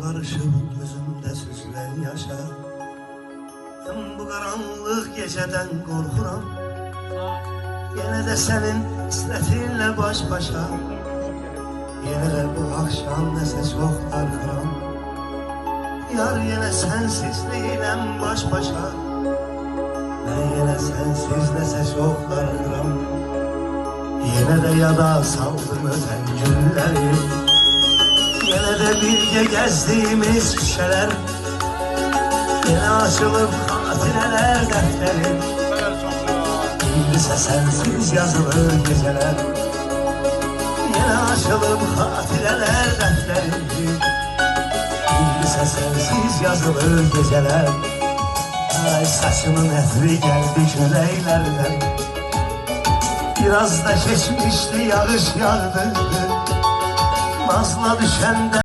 karışıp gözümde süzülen yaşa. Ben bu karanlık geceden korkuram. Yine de senin hasretinle baş başa. Yine de bu akşam nese çok dargınam. Yar yine sensizliğiyle baş başa. Ben yine sensiz nese çok dargınam. Yine de yada saldım öten günleri. Yine de birge gezdiğimiz şişeler. Yine açılıp haticeler defteri. İngilizce sensiz yazılır geceler. Yine açılıp haticeler defteri. İngilizce sensiz yazılır geceler. Ay saçımın efri geldi küleylerden. Biraz da geçmişti yağış yağdı. Nazla düşende